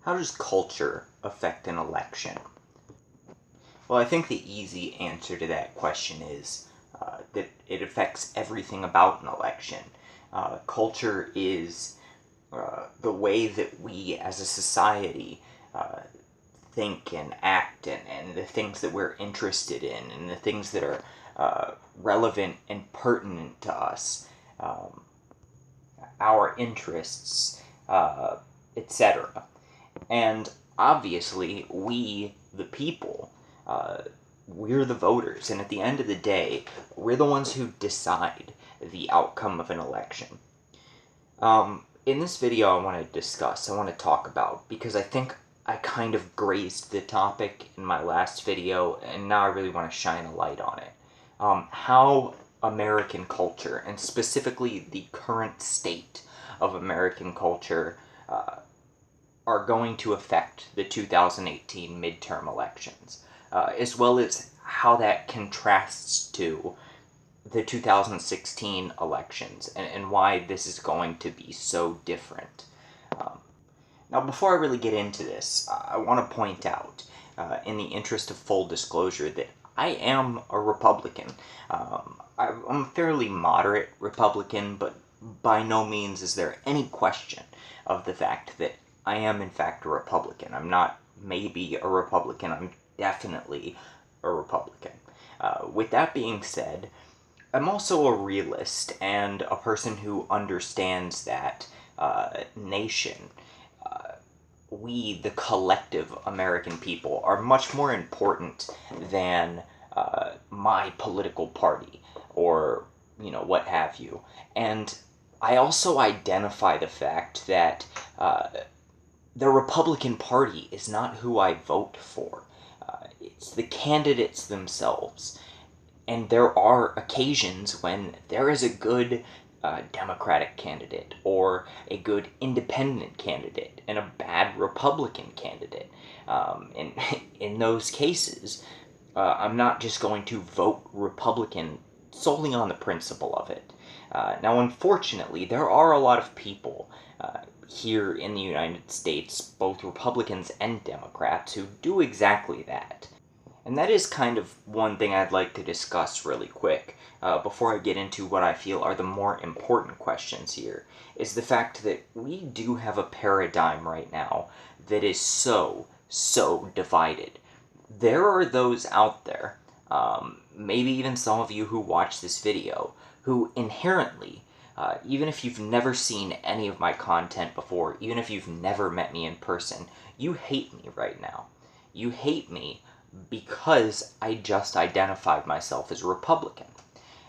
How does culture affect an election? Well, I think the easy answer to that question is that it affects everything about an election. Culture is the way that we as a society think and act, and the things that we're interested in, and the things that are relevant and pertinent to us, our interests, etc. And obviously, we, the people, we're the voters, and at the end of the day, we're the ones who decide the outcome of an election. In this video, I want to talk about, because I think I kind of grazed the topic in my last video, and now I really want to shine a light on it. How American culture, and specifically the current state of American culture, are going to affect the 2018 midterm elections, as well as how that contrasts to the 2016 elections, and why this is going to be so different. Now, before I really get into this, I want to point out, in the interest of full disclosure, that I am a Republican. I'm a fairly moderate Republican, but by no means is there any question of the fact that I am in fact a Republican. I'm not maybe a Republican, I'm definitely a Republican. With that being said, I'm also a realist and a person who understands that nation, we, the collective American people, are much more important than my political party, or, what have you. And I also identify the fact that the Republican Party is not who I vote for. It's the candidates themselves. And there are occasions when there is a good Democratic candidate, or a good independent candidate, and a bad Republican candidate. And in those cases, I'm not just going to vote Republican solely on the principle of it. Now, unfortunately, there are a lot of people here in the United States, both Republicans and Democrats, who do exactly that. And that is kind of one thing I'd like to discuss really quick, before I get into what I feel are the more important questions here, is the fact that we do have a paradigm right now that is so divided. There are those out there, maybe even some of you who watch this video, who inherently, even if you've never seen any of my content before, even if you've never met me in person, you hate me right now. You hate me because I just identified myself as a Republican.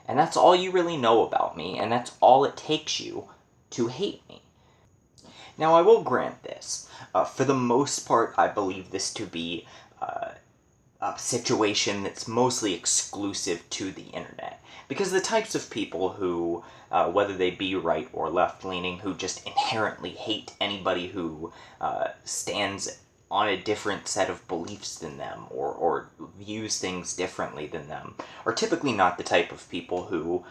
And that's all you really know about me, and that's all it takes you to hate me. Now, I will grant this. For the most part, I believe this to be a situation that's mostly exclusive to the internet. Because the types of people who, whether they be right or left-leaning, who just inherently hate anybody who stands on a different set of beliefs than them, or views things differently than them, are typically not the type of people who,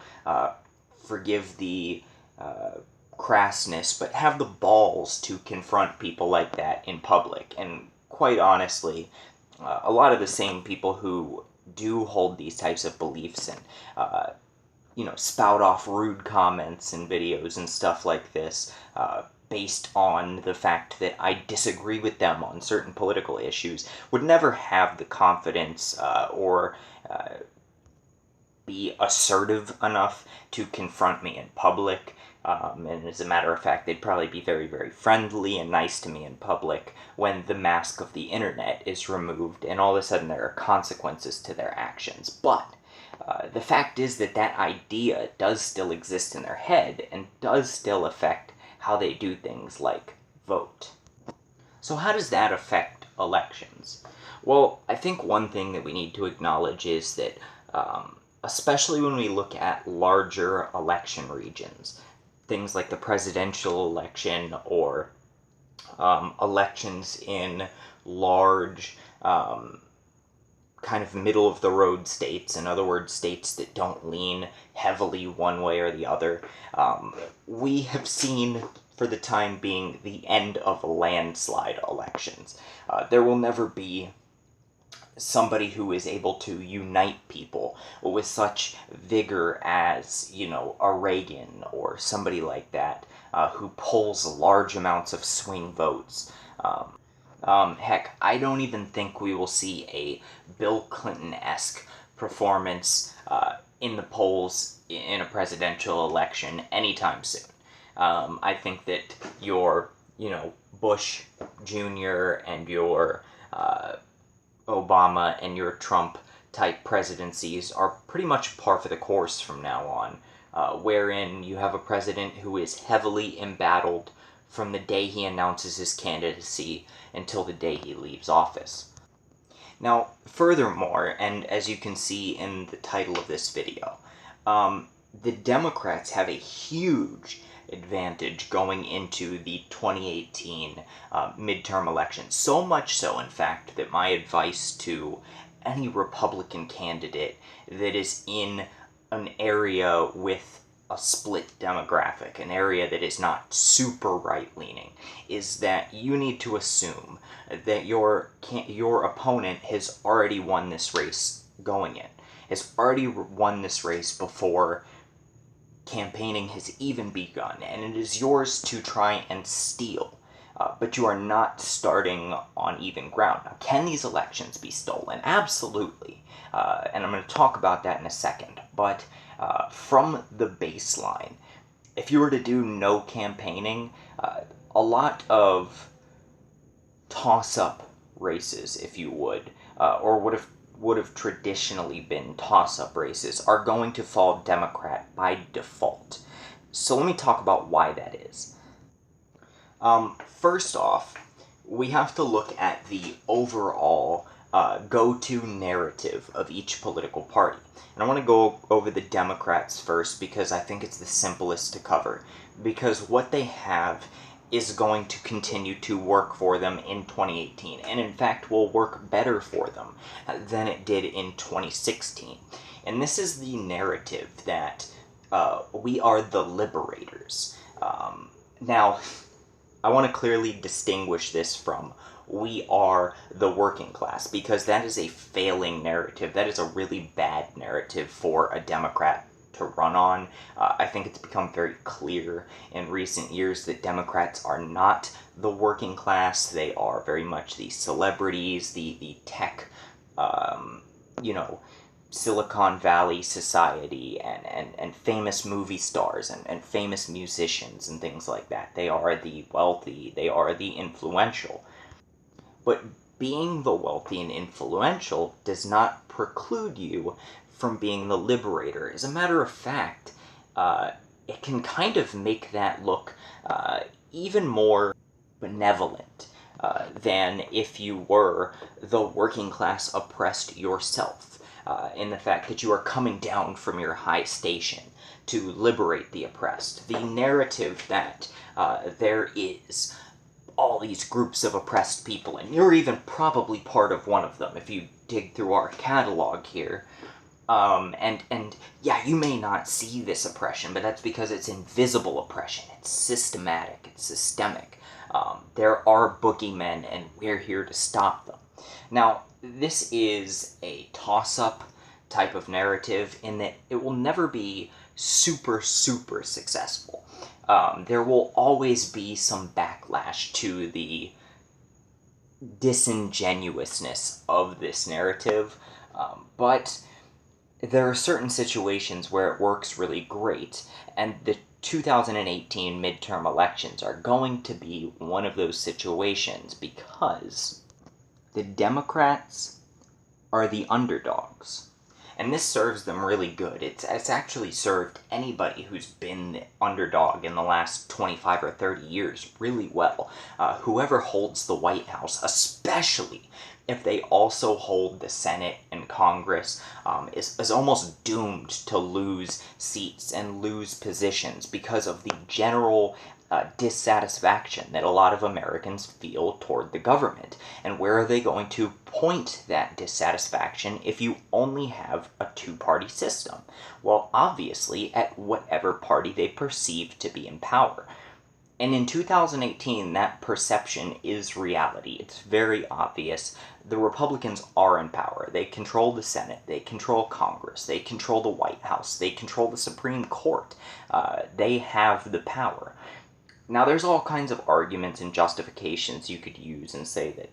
forgive the crassness, but have the balls to confront people like that in public. And quite honestly, a lot of the same people who do hold these types of beliefs and, spout off rude comments and videos and stuff like this, based on the fact that I disagree with them on certain political issues, would never have the confidence or be assertive enough to confront me in public. And as a matter of fact, they'd probably be very, very friendly and nice to me in public when the mask of the internet is removed, and all of a sudden there are consequences to their actions. But the fact is that that idea does still exist in their head, and does still affect how they do things like vote. So how does that affect elections? Well, I think one thing that we need to acknowledge is that, especially when we look at larger election regions, things like the presidential election, or elections in large, kind of middle-of-the-road states, in other words, states that don't lean heavily one way or the other, we have seen for the time being, the end of landslide elections. There will never be somebody who is able to unite people with such vigor as, a Reagan or somebody like that, who pulls large amounts of swing votes. Heck, I don't even think we will see a Bill Clinton-esque performance in the polls in a presidential election anytime soon. I think that your, Bush Jr. and your Obama and your Trump-type presidencies are pretty much par for the course from now on, wherein you have a president who is heavily embattled from the day he announces his candidacy until the day he leaves office. Now, furthermore, and as you can see in the title of this video, the Democrats have a huge advantage going into the 2018 midterm election. So much so, in fact, that my advice to any Republican candidate that is in an area with a split demographic, an area that is not super right-leaning, is that you need to assume that your opponent has already won this race going in, has already won this race before campaigning has even begun, and it is yours to try and steal. But you are not starting on even ground. Now, can these elections be stolen? Absolutely. And I'm going to talk about that in a second. But from the baseline, if you were to do no campaigning, a lot of toss-up races, if you would, or would have traditionally been toss-up races, are going to fall Democrat by default. So let me talk about why that is. First off, we have to look at the overall go-to narrative of each political party. And I want to go over the Democrats first because I think it's the simplest to cover. Because what they have is going to continue to work for them in 2018, and in fact will work better for them than it did in 2016. And this is the narrative that we are the liberators. Now, I want to clearly distinguish this from we are the working class, because that is a failing narrative. That is a really bad narrative for a Democrat to run on. I think it's become very clear in recent years that Democrats are not the working class. They are very much the celebrities, the tech, Silicon Valley society, and famous movie stars and famous musicians and things like that. They are the wealthy, they are the influential. But being the wealthy and influential does not preclude you from being the liberator. As a matter of fact, it can kind of make that look even more benevolent than if you were the working class oppressed yourself, in the fact that you are coming down from your high station to liberate the oppressed. The narrative that there is all these groups of oppressed people, and you're even probably part of one of them if you dig through our catalog here. And yeah, you may not see this oppression, but that's because it's invisible oppression. It's systematic, it's systemic. There are boogeymen, and we're here to stop them. Now, this is a toss-up type of narrative in that it will never be super, super successful. There will always be some backlash to the disingenuousness of this narrative, but there are certain situations where it works really great, and the 2018 midterm elections are going to be one of those situations because the Democrats are the underdogs. And this serves them really good. It's actually served anybody who's been the underdog in the last 25 or 30 years really well. Whoever holds the White House, especially if they also hold the Senate and Congress, is almost doomed to lose seats and lose positions because of the general dissatisfaction that a lot of Americans feel toward the government. And where are they going to point that dissatisfaction if you only have a two-party system? Well, obviously at whatever party they perceive to be in power. And in 2018, that perception is reality. It's very obvious. The Republicans are in power. They control the Senate. They control Congress. They control the White House. They control the Supreme Court. They have the power. Now, there's all kinds of arguments and justifications you could use and say that,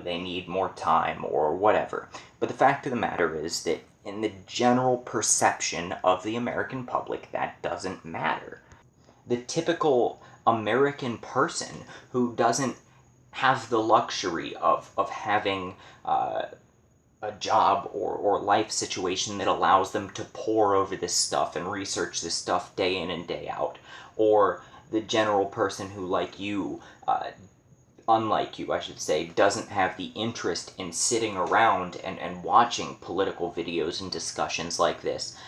they need more time or whatever. But the fact of the matter is that in the general perception of the American public, that doesn't matter. The typical American person who doesn't have the luxury of having a job or life situation that allows them to pore over this stuff and research this stuff day in and day out, or the general person who, like you, unlike you, I should say, doesn't have the interest in sitting around and watching political videos and discussions like this.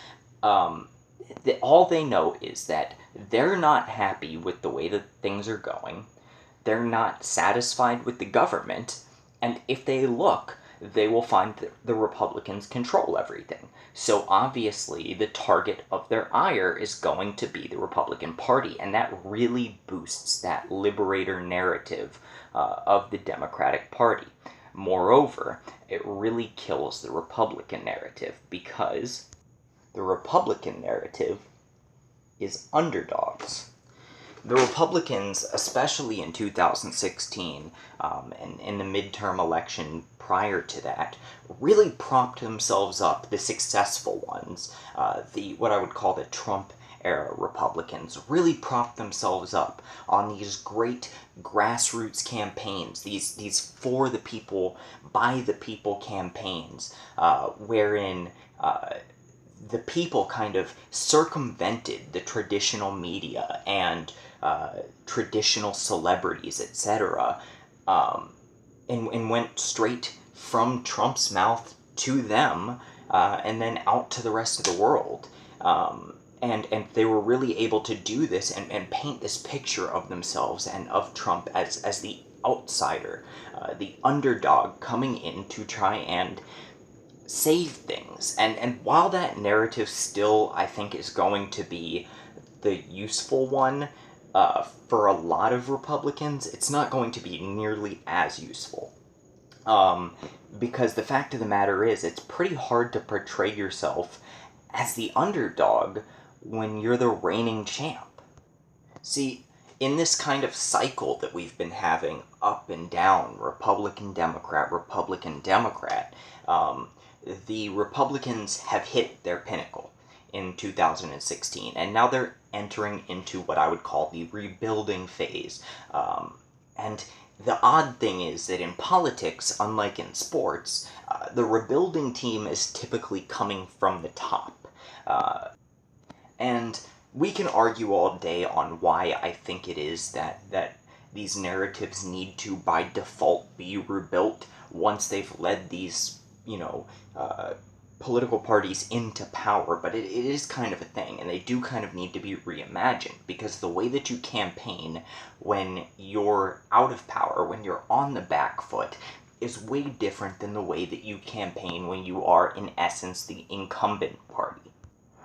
All they know is that they're not happy with the way that things are going. They're not satisfied with the government. And if they look, they will find that the Republicans control everything. So obviously, the target of their ire is going to be the Republican Party. And that really boosts that liberator narrative of the Democratic Party. Moreover, it really kills the Republican narrative, because the Republican narrative is underdogs. The Republicans, especially in 2016, and in the midterm election prior to that, really propped themselves up, the successful ones, what I would call the Trump-era Republicans, really propped themselves up on these great grassroots campaigns, these for the people, by the people campaigns, wherein the people kind of circumvented the traditional media and traditional celebrities, etc., and went straight from Trump's mouth to them, and then out to the rest of the world. And they were really able to do this and paint this picture of themselves and of Trump as the outsider, the underdog coming in to try and save things. And while that narrative still, I think, is going to be the useful one for a lot of Republicans, it's not going to be nearly as useful. Because the fact of the matter is, it's pretty hard to portray yourself as the underdog when you're the reigning champ. See, in this kind of cycle that we've been having up and down, Republican, Democrat, the Republicans have hit their pinnacle in 2016, and now they're entering into what I would call the rebuilding phase. And the odd thing is that in politics, unlike in sports, the rebuilding team is typically coming from the top. And we can argue all day on why I think it is that these narratives need to, by default, be rebuilt once they've led these, political parties into power, but it is kind of a thing, and they do kind of need to be reimagined, because the way that you campaign when you're out of power, when you're on the back foot, is way different than the way that you campaign when you are, in essence, the incumbent party.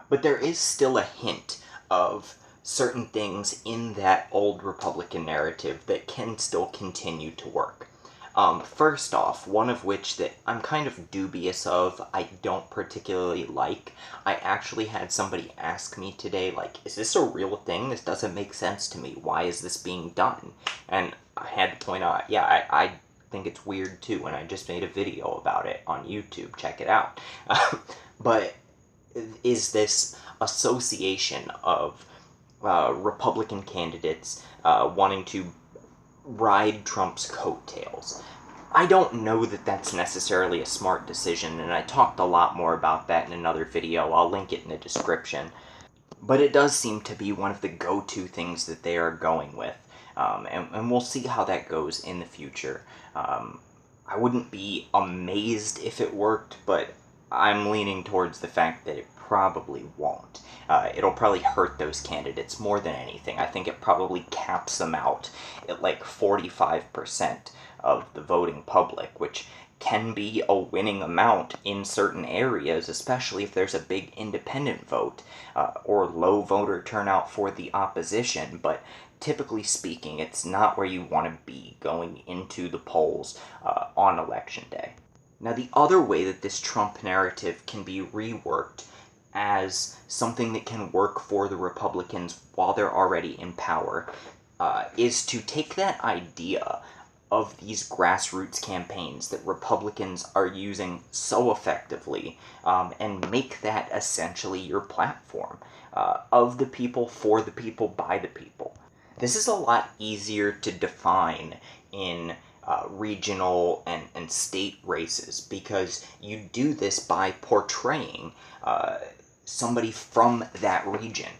But there is still a hint of certain things in that old Republican narrative that can still continue to work. First off, one of which that I'm kind of dubious of, I don't particularly like. I actually had somebody ask me today, like, is this a real thing? This doesn't make sense to me. Why is this being done? And I had to point out, yeah, I think it's weird too, and I just made a video about it on YouTube. Check it out. But is this association of Republican candidates wanting to ride Trump's coattails? I don't know that that's necessarily a smart decision, and I talked a lot more about that in another video. I'll link it in the description. But it does seem to be one of the go-to things that they are going with, and we'll see how that goes in the future. I wouldn't be amazed if it worked, but I'm leaning towards the fact that it probably won't. It'll probably hurt those candidates more than anything. I think it probably caps them out at like 45% of the voting public, which can be a winning amount in certain areas, especially if there's a big independent vote or low voter turnout for the opposition. But typically speaking, it's not where you want to be going into the polls on election day. Now, the other way that this Trump narrative can be reworked as something that can work for the Republicans while they're already in power is to take that idea of these grassroots campaigns that Republicans are using so effectively and make that essentially your platform of the people, for the people, by the people. This is a lot easier to define in regional and state races because you do this by portraying somebody from that region.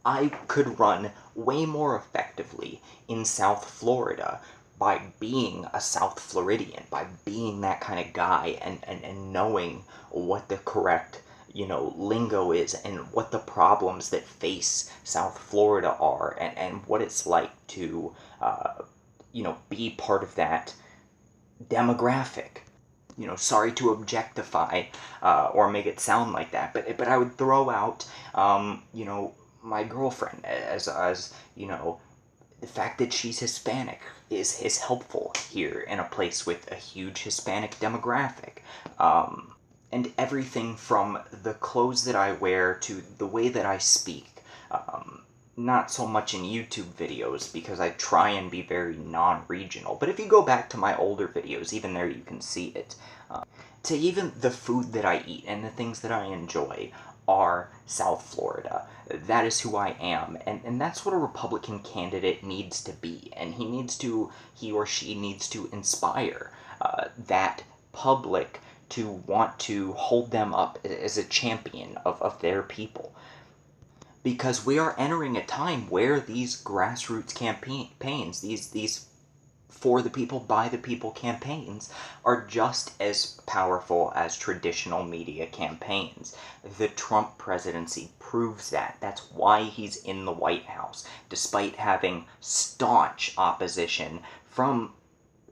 I could run way more effectively in South Florida by being a South Floridian, by being that kind of guy and knowing what the correct, lingo is and what the problems that face South Florida are and what it's like to, be part of that demographic. Sorry to objectify or make it sound like that, but I would throw out, my girlfriend as the fact that she's Hispanic is helpful here in a place with a huge Hispanic demographic. And everything from the clothes that I wear to the way that I speak. Not so much in YouTube videos because I try and be very non-regional, but if you go back to my older videos, even there you can see it. To even the food that I eat and the things that I enjoy are South Florida. That is who I am, and that's what a Republican candidate needs to be, and he or she needs to inspire that public to want to hold them up as a champion of their people. Because we are entering a time where these grassroots campaigns, these for the people, by the people campaigns, are just as powerful as traditional media campaigns. The Trump presidency proves that. That's why he's in the White House, despite having staunch opposition from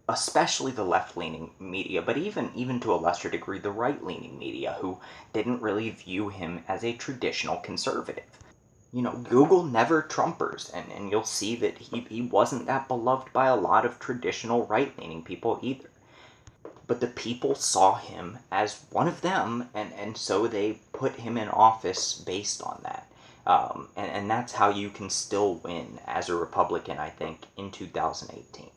especially the left-leaning media, but even to a lesser degree the right-leaning media, who didn't really view him as a traditional conservative. Google never Trumpers, and you'll see that he wasn't that beloved by a lot of traditional right-leaning people either. But the people saw him as one of them, and so they put him in office based on that. And that's how you can still win as a Republican, I think, in 2018.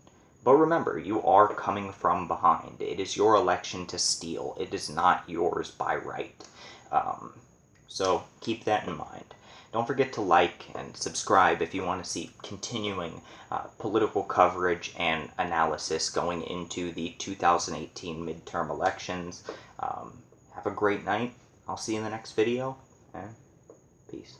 But remember, you are coming from behind. It is your election to steal. It is not yours by right. So keep that in mind. Don't forget to like and subscribe if you want to see continuing political coverage and analysis going into the 2018 midterm elections. Have a great night. I'll see you in the next video, and peace.